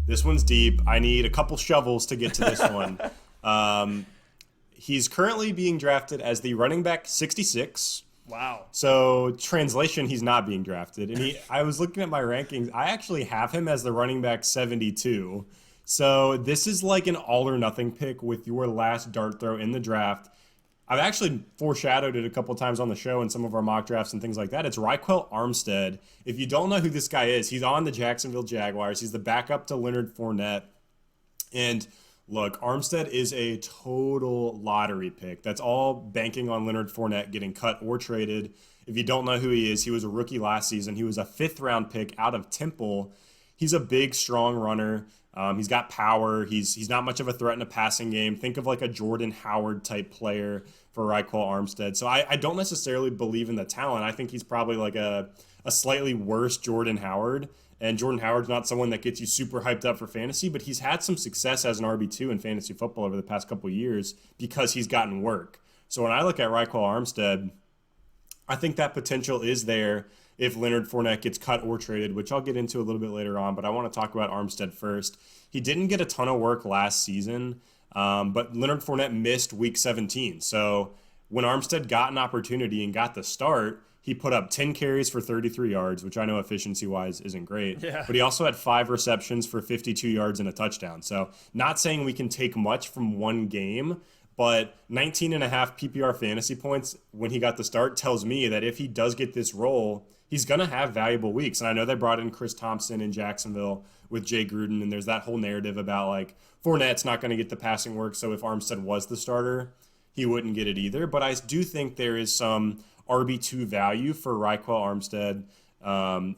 This one's deep. I need a couple shovels to get to this one. Um, he's currently being drafted as the running back 66. Wow. So translation, he's not being drafted. And I was looking at my rankings. I actually have him as the running back 72. So this is like an all or nothing pick with your last dart throw in the draft. I've actually foreshadowed it a couple times on the show and some of our mock drafts and things like that. It's Ryquell Armstead. If you don't know who this guy is, he's on the Jacksonville Jaguars. He's the backup to Leonard Fournette. And look, Armstead is a total lottery pick. That's all banking on Leonard Fournette getting cut or traded. If you don't know who he is, he was a rookie last season. He was a fifth-round pick out of Temple. He's a big, strong runner. He's got power. He's not much of a threat in a passing game. Think of like a Jordan Howard type player for Ryquell Armstead. So I don't necessarily believe in the talent. I think he's probably like a slightly worse Jordan Howard. And Jordan Howard's not someone that gets you super hyped up for fantasy, but he's had some success as an RB2 in fantasy football over the past couple of years because he's gotten work. So when I look at Ryquell Armstead, I think that potential is there if Leonard Fournette gets cut or traded, which I'll get into a little bit later on, but I want to talk about Armstead first. He didn't get a ton of work last season, but Leonard Fournette missed week 17. So when Armstead got an opportunity and got the start, he put up 10 carries for 33 yards, which I know efficiency-wise isn't great. Yeah. But he also had 5 receptions for 52 yards and a touchdown. So not saying we can take much from one game, but 19 and a half PPR fantasy points when he got the start tells me that if he does get this role, he's going to have valuable weeks. And I know they brought in Chris Thompson in Jacksonville with Jay Gruden, and there's that whole narrative about like Fournette's not going to get the passing work, so if Armstead was the starter, he wouldn't get it either. But I do think there is some RB2 value for Ryquell Armstead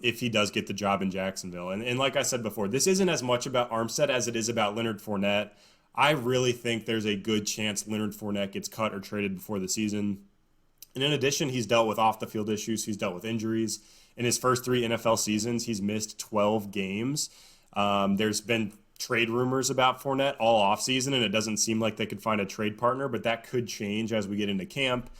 if he does get the job in Jacksonville. And like I said before, this isn't as much about Armstead as it is about Leonard Fournette. I really think there's a good chance Leonard Fournette gets cut or traded before the season. And in addition, he's dealt with off-the-field issues. He's dealt with injuries. In his first 3 NFL seasons, he's missed 12 games. There's been trade rumors about Fournette all offseason, and it doesn't seem like they could find a trade partner, but that could change as we get into camp.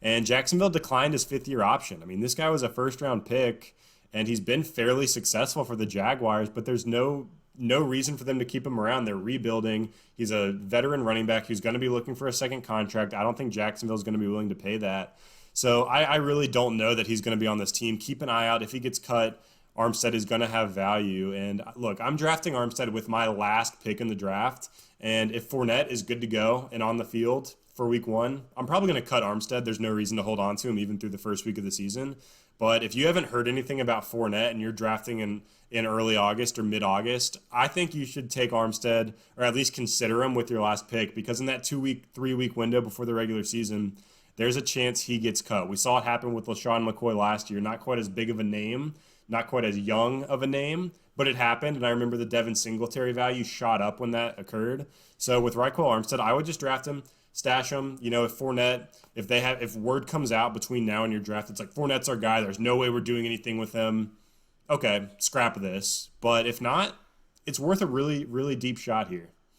And Jacksonville declined his fifth-year option. I mean, this guy was a first-round pick, and he's been fairly successful for the Jaguars, but there's no reason for them to keep him around. They're rebuilding. He's a veteran running back who's going to be looking for a second contract. I don't think Jacksonville's going to be willing to pay that. So I really don't know that he's going to be on this team. Keep an eye out. If he gets cut, Armstead is going to have value. And look, I'm drafting Armstead with my last pick in the draft. And if Fournette is good to go and on the field for week 1, I'm probably going to cut Armstead. There's no reason to hold on to him even through the first week of the season. But if you haven't heard anything about Fournette and you're drafting in early August or mid-August, I think you should take Armstead or at least consider him with your last pick, because in that 2-week, 3-week window before the regular season, there's a chance he gets cut. We saw it happen with LaShawn McCoy last year. Not quite as big of a name, not quite as young of a name, but it happened. And I remember the Devin Singletary value shot up when that occurred. So with Ryquell Armstead, I would just draft him, stash him. You know, if Fournette, if word comes out between now and your draft, it's like Fournette's our guy, there's no way we're doing anything with him. Okay, scrap this. But if not, it's worth a really, really deep shot here.